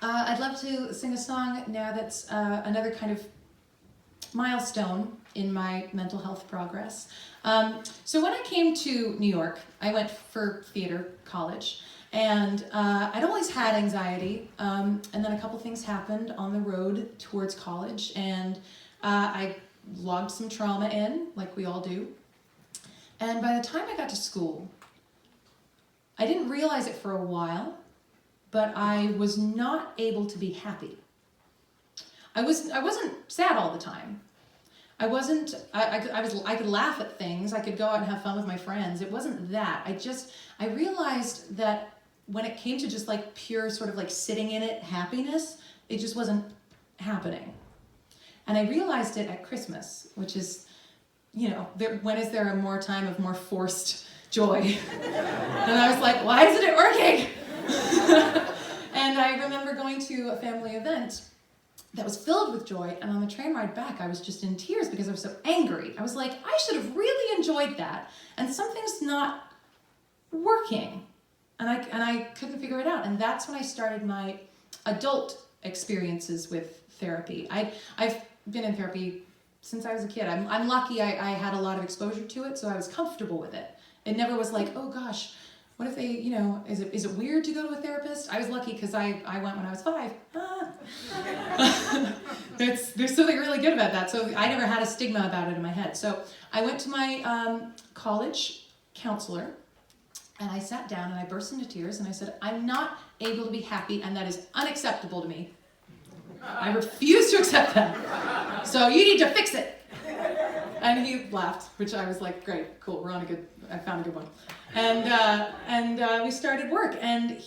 I'd love to sing a song now that's another kind of milestone in my mental health progress. So when I came to New York, I went for theater college, and I'd always had anxiety, and then a couple things happened on the road towards college, and I logged some trauma in, like we all do. And by the time I got to school, I didn't realize it for a while, but I was not able to be happy. I wasn't sad all the time. I could laugh at things. I could go out and have fun with my friends. It wasn't that. I realized that when it came to just like pure sort of like sitting in it happiness, it just wasn't happening. And I realized it at Christmas, which is, when is there a more time of more forced joy? And I was like, why isn't it working? And I remember going to a family event that was filled with joy, and on the train ride back, I was just in tears because I was so angry. I was like, I should have really enjoyed that, and something's not working, and I couldn't figure it out. And that's when I started my adult experiences with therapy. I've been in therapy since I was a kid. I'm lucky I had a lot of exposure to it, so I was comfortable with it. It never was like, oh gosh, what if they, is it weird to go to a therapist? I was lucky because I went when I was 5. There's something really good about that. So I never had a stigma about it in my head. So I went to my college counselor, and I sat down and I burst into tears and I said, I'm not able to be happy, and that is unacceptable to me. I refuse to accept that. So you need to fix it. And he laughed, which I was like, great, cool, I found a good one. And we started work, and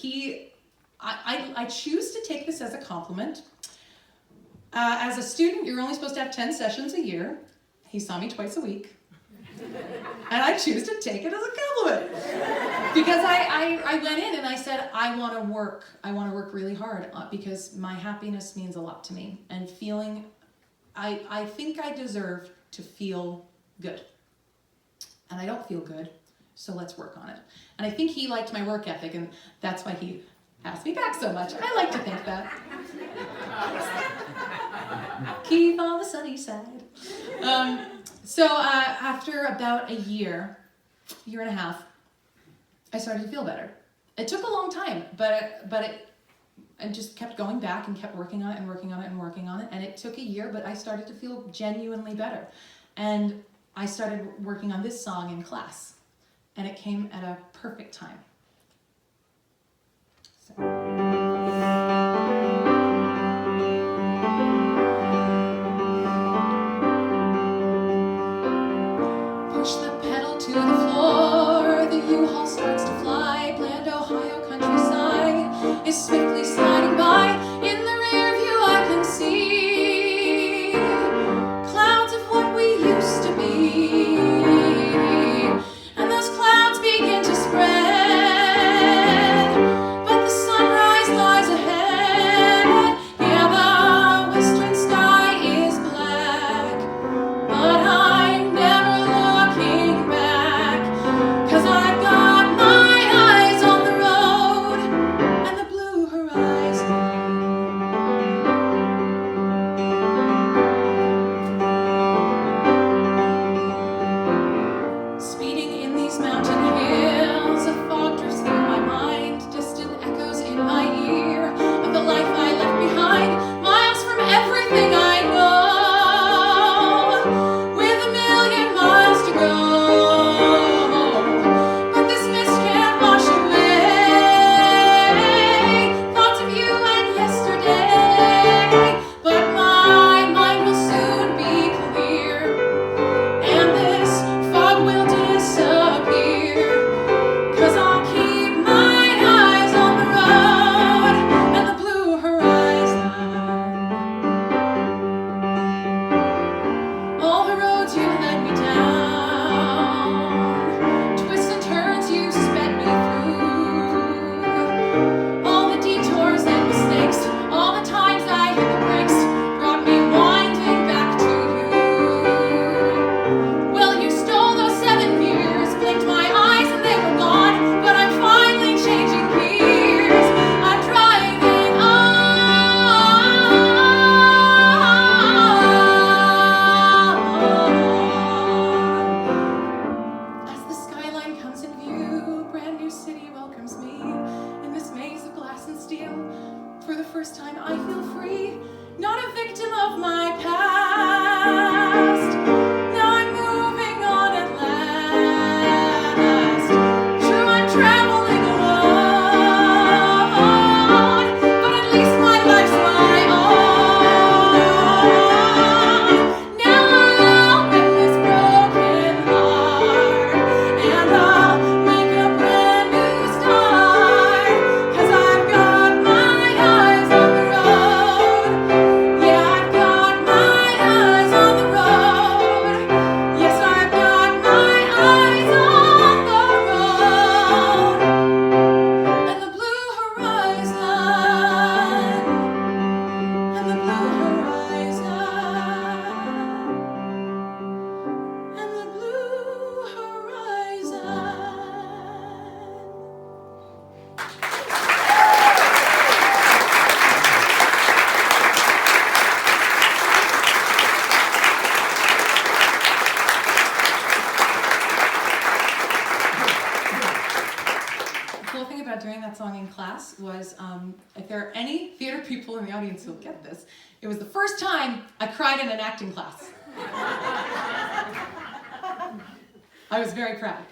I choose to take this as a compliment. As a student, you're only supposed to have 10 sessions a year. He saw me twice a week. And I choose to take it as a compliment. Because I went in and I said, I want to work really hard, because my happiness means a lot to me. And I think I deserve to feel good. And I don't feel good, so let's work on it. And I think he liked my work ethic, and that's why he asked me back so much. I like to think that. Keep on the sunny side. So after about a year and a half, I started to feel better. It took a long time, but I just kept going back and kept working on it and working on it and working on it. And it took a year, but I started to feel genuinely better. And I started working on this song in class, and it came at a perfect time. So. Push the pedal to the floor, the U-Haul starts to fly, bland Ohio countryside is swiftly sliding by. In the rear view I can see clouds of what we used to be, and those clouds begin to spread. I've got my eyes on the road and the blue horizon. first time I feel free, not a victim of my past. Now I'm moving on at last. True, I'm traveling alone, but at least my life's my own. Now I'll mend this broken heart, and I'll make a brand new start, 'cause I've got my eyes on the road. Yeah, I've got my eyes on the road. Yes, I've got my eyes on the road. And the blue horizon, and the blue horizon, and the blue The cool thing about doing that song in class was, if there are any theater people in the audience who'll get this, it was the first time I cried in an acting class. I was very proud.